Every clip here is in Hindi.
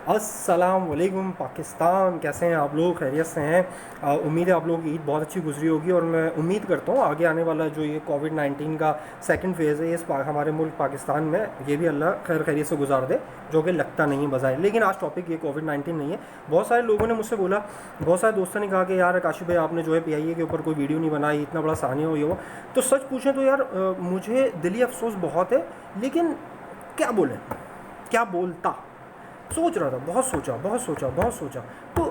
अस्सलाम वालेकुम पाकिस्तान, कैसे हैं आप लोग? खैरियत से हैं? उम्मीद है आप लोगों की ईद बहुत अच्छी गुजरी होगी और मैं उम्मीद करता हूँ आगे आने वाला जो ये कोविड-19 का सेकंड फेज़ है हमारे मुल्क पाकिस्तान में ये भी अल्लाह खैर खैरियत से गुजार दे, जो कि लगता नहीं है बज़ाहिर। लेकिन आज टॉपिक ये कोविड-19 नहीं है। बहुत सारे लोगों ने मुझसे बोला, बहुत सारे दोस्तों ने कहा कि यार काशिफ़ भाई आपने जो है पीआईए के ऊपर कोई वीडियो नहीं बनाई, इतना बड़ा सानिया हो ये वो। तो सच पूछें तो यार मुझे दिली अफसोस बहुत है, लेकिन क्या बोलें, क्या बोलता। सोच रहा था, बहुत सोचा। तो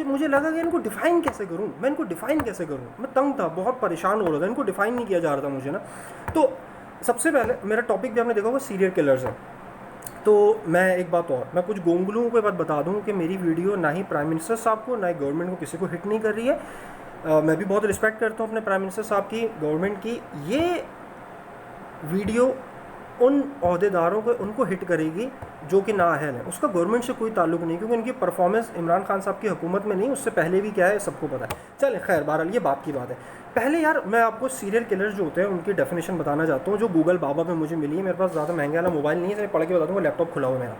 मुझे लगा कि इनको डिफ़ाइन कैसे करूँ, मैं इनको डिफ़ाइन कैसे करूँ। मैं तंग था, बहुत परेशान हो रहा था, इनको डिफ़ाइन नहीं किया जा रहा था मुझे ना। तो सबसे पहले मेरा टॉपिक भी आपने देखा होगा, सीरियल किलर्स है। तो मैं एक बात और, मैं कुछ गोंगलुओं को बात बता दूँ कि मेरी वीडियो ना ही प्राइम मिनिस्टर साहब को, ना ही गवर्नमेंट को, किसी को हिट नहीं कर रही है। मैं भी बहुत रिस्पेक्ट करता हूँ अपने प्राइम मिनिस्टर साहब की, गवर्नमेंट की। ये वीडियो उन अहदेदारों को उनको हिट करेगी जो कि नाअहल है, उसका गवर्नमेंट से कोई ताल्लुक नहीं, क्योंकि उनकी परफॉर्मेंस इमरान खान साहब की हुकूमत में नहीं, उससे पहले भी क्या है सबको पता है। चलें खैर, बहरहाल ये बात की बात है। पहले यार मैं आपको सीरियल किलर्स जो होते हैं उनकी डेफिनेशन बताना चाहता हूँ, जो गूगल बाबा में मुझे मिली है। मेरे पास ज़्यादा महंगा वाला मोबाइल नहीं है, मैं पढ़ के बता दूँगा, लैपटॉप खुला हुआ मेरा।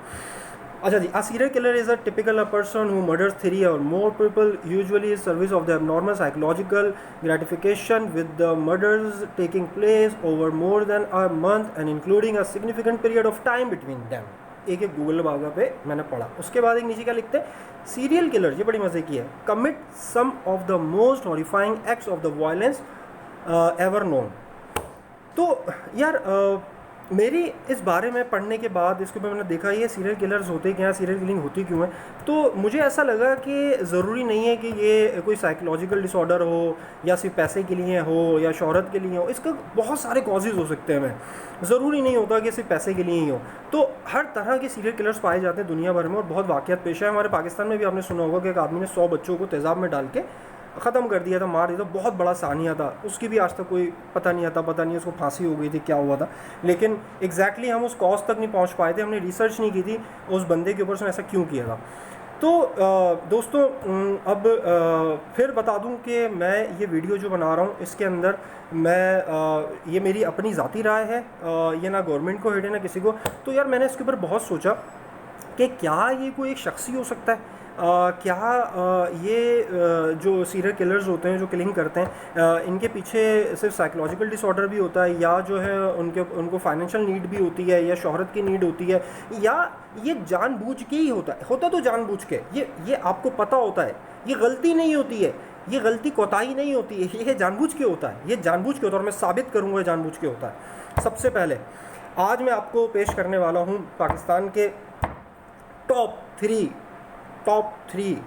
अच्छा जी, a serial killer is a typical a person who murders 3 or more people, usually in service of the abnormal psychological gratification, with the murders taking place over more than a month and including a significant period of time between them। एक गूगल बागा पे मैंने पढ़ा। उसके बाद एक नीचे क्या लिखते हैं, सीरियल किलर, ये बड़ी मज़े की है, commit some of the most horrifying acts of the violence ever known. तो यार मेरी इस बारे में पढ़ने के बाद इसके ऊपर मैंने देखा ये सीरियल किलर्स होते क्या, सीरियल किलिंग होती क्यों है। तो मुझे ऐसा लगा कि ज़रूरी नहीं है कि ये कोई साइकोलॉजिकल डिसऑर्डर हो, या सिर्फ पैसे के लिए हो, या शोहरत के लिए हो। इसका बहुत सारे कॉजेज़ हो सकते हैं, मैं ज़रूरी नहीं होता कि सिर्फ पैसे के लिए ही हो। तो हर तरह के सीरियल किलर्स पाए जाते हैं दुनिया भर में, और बहुत वाक़यात पेश है। हमारे पाकिस्तान में भी आपने सुना होगा कि एक आदमी ने 100 बच्चों को तेज़ाब में डाल के ख़त्म कर दिया था, मार दिया था। बहुत बड़ा सानिया था, उसकी भी आज तक कोई पता नहीं उसको फांसी हो गई थी, क्या हुआ था। लेकिन एग्जैक्टली हम उस कॉज तक नहीं पहुंच पाए थे, हमने रिसर्च नहीं की थी उस बंदे के ऊपर उसने ऐसा क्यों किया था। तो दोस्तों, अब फिर बता दूं कि मैं ये वीडियो जो बना रहा हूँ इसके अंदर मैं ये मेरी अपनी ज़ाती राय है, ये ना गवर्नमेंट को हिट है ना किसी को। तो यार मैंने इसके ऊपर बहुत सोचा कि क्या ये कोई एक शख्स ही हो सकता है, क्या ये जो सीरियल किलर्स होते हैं जो किलिंग करते हैं, इनके पीछे सिर्फ साइकोलॉजिकल डिसऑर्डर भी होता है, या जो है उनको फाइनेंशियल नीड भी होती है, या शोहरत की नीड होती है, या ये जानबूझ के ही होता तो जानबूझ के, ये आपको पता होता है, ये गलती नहीं होती है, ये गलती कोताही नहीं होती है, ये जानबूझ के होता है, ये जानबूझ के होता है, और मैं साबित करूँगा जानबूझ के होता है। सबसे पहले आज मैं आपको पेश करने वाला हूँ पाकिस्तान के top three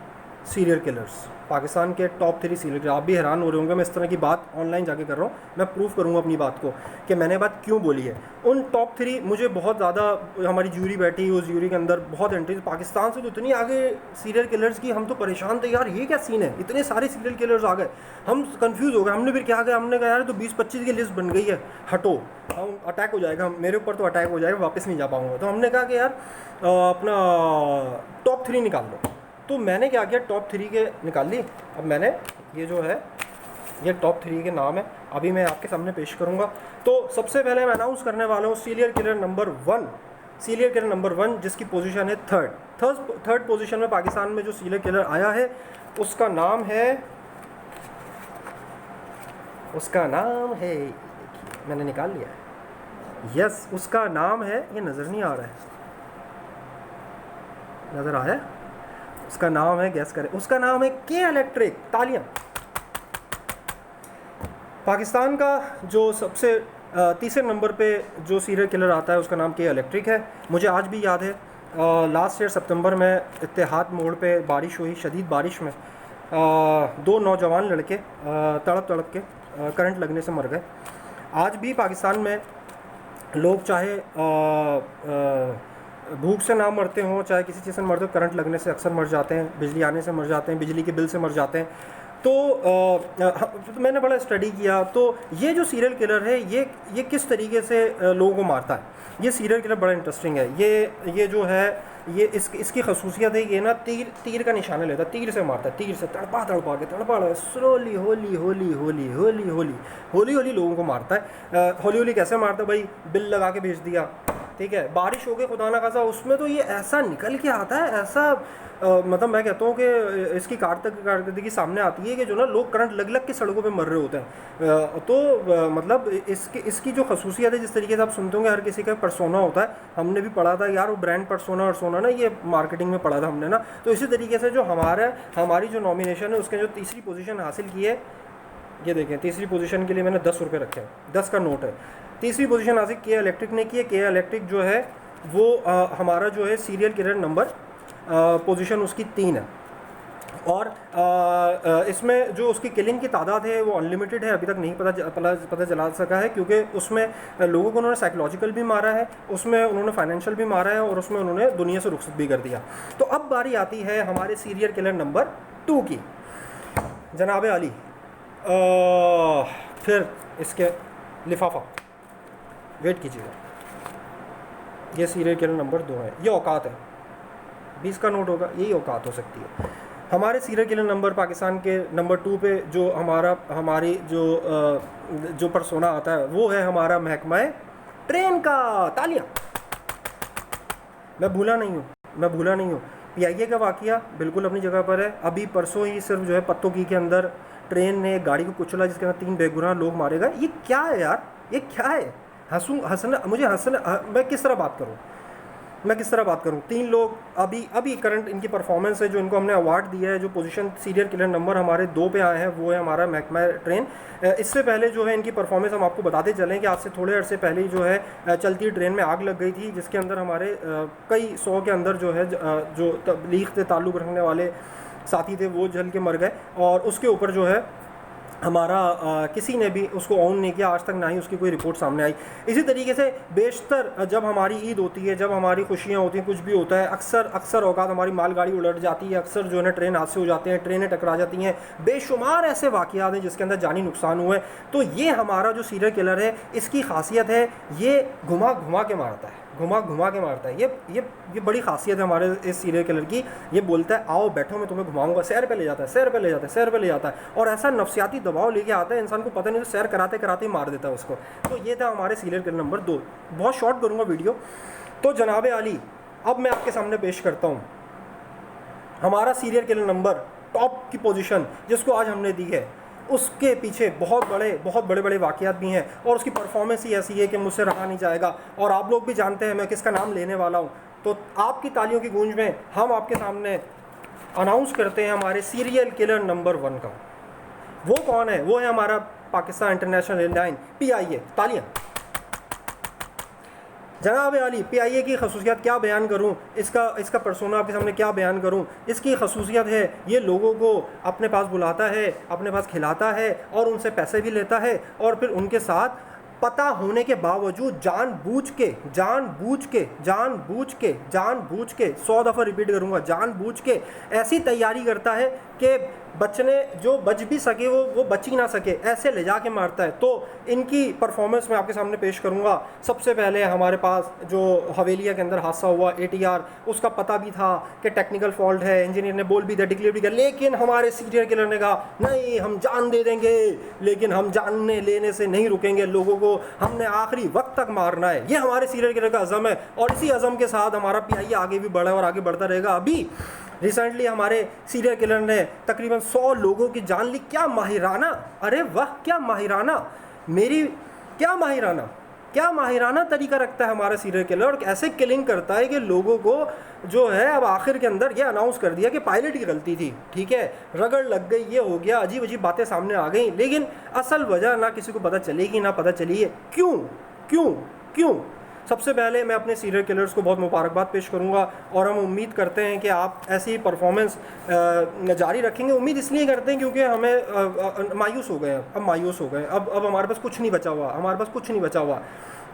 serial killers. Pakistan के टॉप 3 सीरियल किलर। आप भी हैरान हो रहे होंगे, मैं इस तरह की बात ऑनलाइन जाके कर रहा हूँ, मैं प्रूफ करूँगा अपनी बात को कि मैंने बात क्यों बोली है। उन टॉप 3 मुझे बहुत ज़्यादा, हमारी ज्यूरी बैठी, उस ज्यूरी के अंदर बहुत इंटरेस्ट। पाकिस्तान से तो इतनी आगे सीरियल किलर्स की, हम तो परेशान थे यार, ये क्या सीन है, इतने सारे सीरियल किलर्स आ गए, हम कन्फ्यूज़ हो गए। हमने फिर क्या किया, हमने कहा यार तो 20-25 की लिस्ट बन गई है, हटो, हम अटैक हो जाएगा, मेरे ऊपर तो अटैक हो जाएगा, वापस नहीं जा पाऊँगा। तो हमने कहा कि यार अपना टॉप 3 निकाल लो। तो मैंने क्या किया, टॉप 3 के निकाल ली। अब मैंने ये जो है, ये टॉप 3 के नाम है, अभी मैं आपके सामने पेश करूँगा। तो सबसे पहले मैं अनाउंस करने वाला हूँ सीरियल किलर नंबर 1, जिसकी पोजीशन है थर्ड पोजीशन में पाकिस्तान में जो सीरियल किलर आया है, उसका नाम है, मैंने निकाल लिया है, यस, उसका नाम है, ये नज़र नहीं आ रहा है, नज़र आया है? उसका नाम है, गैस करें, उसका नाम है के इलेक्ट्रिक। तालियां। पाकिस्तान का जो सबसे तीसरे नंबर पे जो सीरियल किलर आता है उसका नाम के इलेक्ट्रिक है। मुझे आज भी याद है, लास्ट ईयर सितंबर में इत्तेहाद मोड़ पे बारिश हुई, शदीद बारिश में 2 नौजवान लड़के तड़प के करंट लगने से मर गए। आज भी पाकिस्तान में लोग चाहे भूख से ना मरते हों, चाहे किसी चीज़ से मरते हो, करंट लगने से अक्सर मर जाते हैं, बिजली आने से मर जाते हैं, बिजली के बिल से मर जाते हैं। तो मैंने बड़ा स्टडी किया, तो ये जो सीरियल किलर है ये किस तरीके से लोगों को मारता है। ये सीरियल किलर बड़ा इंटरेस्टिंग है। ये जो है, ये इसकी खसूसियत है, ये ना तीर का निशाना लेता है, तीर से मारता है, तीर से तड़पा के स्लोली होली लोगों को मारता है। होली कैसे मारता है भाई, बिल लगा के भेज दिया, ठीक है, बारिश हो गई खुदा ना खासा, उसमें तो ये ऐसा निकल के आता है, ऐसा मतलब मैं कहता हूँ कि इसकी कारकर्दगी सामने आती है कि जो ना लोग करंट लग लग के सड़कों पे मर रहे होते हैं। तो मतलब इसकी जो खसूसियत है, जिस तरीके से आप सुनते होंगे हर किसी का पर्सोना होता है, हमने भी पढ़ा था यार वो ब्रांड पर्सोना और सोना ना, ये मार्केटिंग में पढ़ा था हमने ना। तो इसी तरीके से जो हमारी जो नॉमिनेशन है उसके जो तीसरी पोजीशन हासिल की है, ये देखें तीसरी पोजीशन के लिए मैंने 10 रुपये रखे हैं, 10 का नोट है। तीसरी पोजीशन हासिल किया इलेक्ट्रिक ने की है। के इलेक्ट्रिक जो है वो हमारा जो है सीरियल किलर नंबर पोजीशन उसकी 3 है। और इसमें जो उसकी किलिंग की तादाद है वो अनलिमिटेड है, अभी तक नहीं पता चला सका है, क्योंकि उसमें लोगों को उन्होंने साइकोलॉजिकल भी मारा है, उसमें उन्होंने फाइनेंशियल भी मारा है, और उसमें उन्होंने दुनिया से रुखसत भी कर दिया। तो अब बारी आती है हमारे सीरियल किलर नंबर 2 की। जनाब अली, फिर इसके लिफाफा वेट कीजिएगा, ये सीरियल किलर नंबर 2 है, ये औकात है, 20 का नोट होगा, यही औकात हो सकती है। हमारे सीरियल किलर नंबर पाकिस्तान के नंबर 2 पे जो हमारी जो पर्सोना आता है वो है हमारा महकमा ट्रेन का। तालियां। मैं भूला नहीं हूँ। PIA का वाकया बिल्कुल अपनी जगह पर है। अभी परसों ही सिर्फ जो है पत्तोकी के अंदर ट्रेन ने गाड़ी को कुचला, जिसके अंदर 3 बेगुनाह लोग मारे गए। ये क्या है यार, ये क्या है? मैं किस तरह बात करूं? 3 लोग अभी करंट इनकी परफॉर्मेंस है, जो इनको हमने अवार्ड दिया है, जो पोजीशन सीरियल किलर नंबर हमारे 2 पे आए हैं, वो है हमारा महकमा ट्रेन। इससे पहले जो है इनकी परफॉर्मेंस हम आपको बताते चलें कि आज से थोड़े अरसे पहले ही जो है चलती ट्रेन में आग लग गई थी, जिसके अंदर हमारे कई 100 के अंदर जो है जो तबलीग से ताल्लुक़ रखने वाले साथी थे वो जल के मर गए। और उसके ऊपर जो है हमारा किसी ने भी उसको ऑन नहीं किया, आज तक ना ही उसकी कोई रिपोर्ट सामने आई। इसी तरीके से बेशतर जब हमारी ईद होती है, जब हमारी खुशियाँ होती हैं, कुछ भी होता है, अक्सर औकात हमारी मालगाड़ी उलट जाती है, अक्सर जो है ना ट्रेन हादसे हो जाते हैं, ट्रेनें टकरा जाती हैं, बेशुमार ऐसे वाक़यात हैं जिसके अंदर जानी नुकसान हुए। तो ये हमारा जो सीरियल किलर है, इसकी खासियत है ये घुमा घुमा के मारता है। ये बड़ी खासियत है हमारे इस सीरियल किलर की। ये बोलता है आओ बैठो, मैं तुम्हें घुमाऊंगा, सैर पे ले जाता है, और ऐसा नफसियाती दबाव लेके आता है, इंसान को पता नहीं तो सैर कराते कराते ही मार देता है उसको। तो ये था हमारे सीरियल किलर नंबर 2। बहुत शॉर्ट करूँगा वीडियो। तो जनाब अली, अब मैं आपके सामने पेश करता हूँ हमारा सीरियल किलर नंबर टॉप की पोजीशन, जिसको आज हमने दी है। उसके पीछे बहुत बड़े वाक़यात भी हैं, और उसकी परफॉर्मेंस ही ऐसी है कि मुझसे रहा नहीं जाएगा। और आप लोग भी जानते हैं मैं किसका नाम लेने वाला हूँ। तो आपकी तालियों की गूंज में हम आपके सामने अनाउंस करते हैं हमारे सीरियल किलर नंबर 1 का। वो कौन है? वो है हमारा पाकिस्तान इंटरनेशनल एयरलाइन PIA। तालियां। जनाब अली, PIA की खसूसियत क्या बयान करूँ, इसका पर्सोना आपके सामने क्या बयान करूँ। इसकी खसूसियत है ये लोगों को अपने पास बुलाता है, अपने पास खिलाता है, और उनसे पैसे भी लेता है, और फिर उनके साथ पता होने के बावजूद जानबूझ के 100 दफ़ा रिपीट करूँगा, जानबूझ के ऐसी तैयारी करता है कि जो बच भी सके वो बच ही ना सके, ऐसे ले जाके मारता है। तो इनकी परफॉर्मेंस मैं आपके सामने पेश करूँगा। सबसे पहले हमारे पास जो हवेलिया के अंदर हादसा हुआ ATR, उसका पता भी था कि टेक्निकल फॉल्ट है, इंजीनियर ने बोल भी दिया, डिक्लेयर भी किया, लेकिन हमारे सीरियल किलर ने कहा नहीं, हम जान दे देंगे, लेकिन हम जानने लेने से नहीं रुकेंगे, लोगों को हमने आखिरी वक्त तक मारना है। ये हमारे सीरियल किलर का अज़म है, और इसी अज़म के साथ हमारा PIA आगे भी बढ़ा और आगे बढ़ता रहेगा। अभी रिसेंटली हमारे सीरियल किलर ने तकरीबन 100 लोगों की जान ली। क्या माहिराना, अरे वाह, क्या माहिराना तरीका रखता है हमारा सीरियल किलर, और ऐसे किलिंग करता है कि लोगों को जो है अब आखिर के अंदर ये अनाउंस कर दिया कि पायलट की गलती थी, ठीक है, रगड़ लग गई, ये हो गया, अजीब अजीब बातें सामने आ गई, लेकिन असल वजह ना किसी को पता चलेगी ना पता चली है। क्यों? सबसे पहले मैं अपने सीरियल किलर्स को बहुत मुबारकबाद पेश करूंगा, और हम उम्मीद करते हैं कि आप ऐसी परफॉर्मेंस जारी रखेंगे। उम्मीद इसलिए करते हैं क्योंकि हमें मायूस हो गए, अब हमारे पास कुछ नहीं बचा हुआ,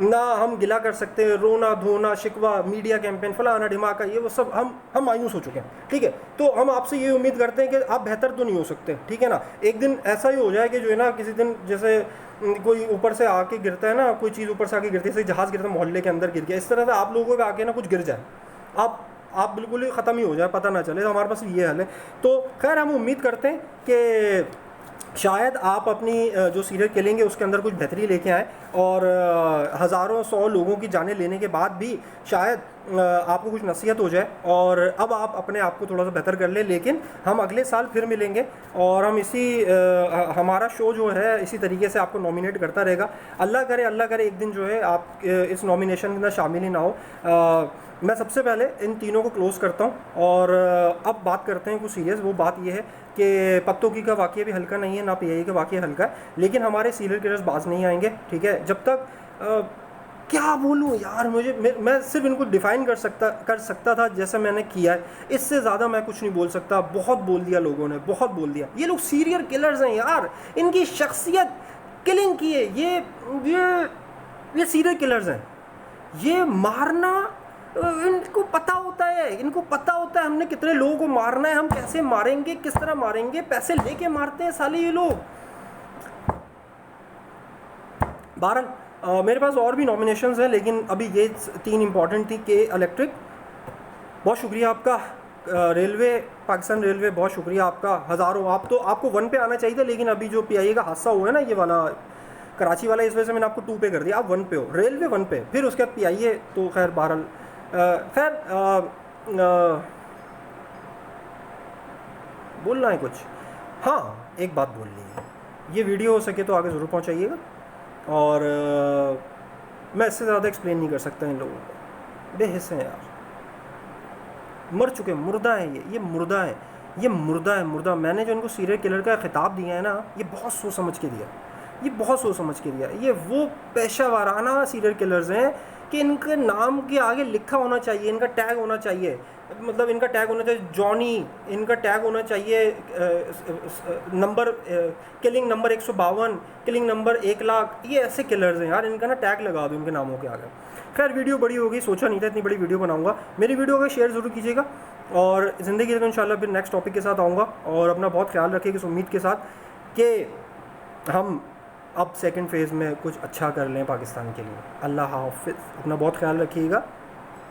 ना हम गिला कर सकते हैं, रोना धोना शिकवा, मीडिया कैंपेन, फलाना ढिमाका, ये वो सब हम मायूस हो चुके हैं, ठीक है। तो हम आपसे ये उम्मीद करते हैं कि आप बेहतर तो नहीं हो सकते, ठीक है ना। एक दिन ऐसा ही हो जाए कि जो है ना, किसी दिन जैसे कोई ऊपर से आके गिरता है ना, कोई चीज़ ऊपर से आके गिरती है, जैसे जहाज़ गिरता है, मोहल्ले के अंदर गिर गया, इस तरह से आप लोगों पे आके ना कुछ गिर जाए, आप बिल्कुल ही ख़त्म ही हो जाए, पता ना चले, तो हमारे पास ये हाल है। तो खैर हम उम्मीद करते हैं कि शायद आप अपनी जो सीरियल किलिंग है उसके अंदर कुछ बेहतरी लेके आए, और हज़ारों 100 लोगों की जानें लेने के बाद भी शायद आपको कुछ नसीहत हो जाए और अब आप अपने आप को थोड़ा सा बेहतर कर ले। लेकिन हम अगले साल फिर मिलेंगे और हम हमारा शो जो है इसी तरीके से आपको नॉमिनेट करता रहेगा। अल्लाह करे एक दिन जो है आप इस नॉमिनेशन के अंदर शामिल ही ना हो। मैं सबसे पहले इन तीनों को क्लोज़ करता हूँ और अब बात करते हैं कुछ सीरियस। वो बात ये है कि पत्तों का वाक़या भी हल्का नहीं है, ना पीआई का वाक़या हल्का है, लेकिन हमारे सीरियल किलर्स बाज नहीं आएंगे, ठीक है। जब तक क्या बोलूँ यार, मैं सिर्फ इनको डिफ़ाइन कर सकता था जैसे मैंने किया है, इससे ज़्यादा मैं कुछ नहीं बोल सकता। बहुत बोल दिया लोगों ने, बहुत बोल दिया। ये लोग सीरियल किलर्स हैं यार, इनकी शख्सियत किलिंग की है। ये सीरियल किलर्स हैं, ये मारना इनको पता होता है हमने कितने लोगों को मारना है, हम कैसे मारेंगे, किस तरह मारेंगे, पैसे लेके मारते हैं साले ये लोग। बहरहाल मेरे पास और भी नॉमिनेशंस हैं, लेकिन अभी ये 3 इंपॉर्टेंट थी। के इलेक्ट्रिक, बहुत शुक्रिया आपका। रेलवे, पाकिस्तान रेलवे, बहुत शुक्रिया आपका। हज़ारों, आपको 1 पे आना चाहिए था, लेकिन अभी जो पीआईए का हादसा हुआ है ना, ये वाला कराची वाला, इस वजह से मैंने आपको 2 पे कर दिया। आप 1 पे हो, रेलवे 1 पे, फिर उसके बाद पीआईए। तो खैर बहरहाल बोलना है कुछ? हाँ, एक बात बोलनी है, ये वीडियो हो सके तो आगे ज़रूर पहुंचाइएगा। और मैं इससे ज़्यादा एक्सप्लेन नहीं कर सकता इन लोगों को, बेहिस हैं यार, मर चुके, मुर्दा हैं ये मुर्दा है, ये मुर्दा। मैंने जो इनको सीरियल किलर का खिताब दिया है ना, ये बहुत सोच समझ के दिया। ये वो पेशा वाराना सीरियल किलर्स हैं कि इनके नाम के आगे लिखा होना चाहिए, इनका टैग होना चाहिए, मतलब इनका टैग होना चाहिए जॉनी, इनका टैग होना चाहिए number, killing number 152, killing number 1,00,000। ये ऐसे किलर्स हैं यार, इनका ना टैग लगा दो इनके नामों के आगे। खैर वीडियो बड़ी हो गई, सोचा नहीं था इतनी बड़ी वीडियो बनाऊंगा। मेरी वीडियो को शेयर ज़रूर कीजिएगा और ज़िंदगी तो इंशाल्लाह फिर नेक्स्ट टॉपिक के साथ आऊँगा। और अपना बहुत ख्याल रखिएगा इस उम्मीद के साथ कि हम अब सेकंड फेज़ में कुछ अच्छा कर लें पाकिस्तान के लिए। अल्लाह हाफ़िज़, अपना बहुत ख्याल रखिएगा।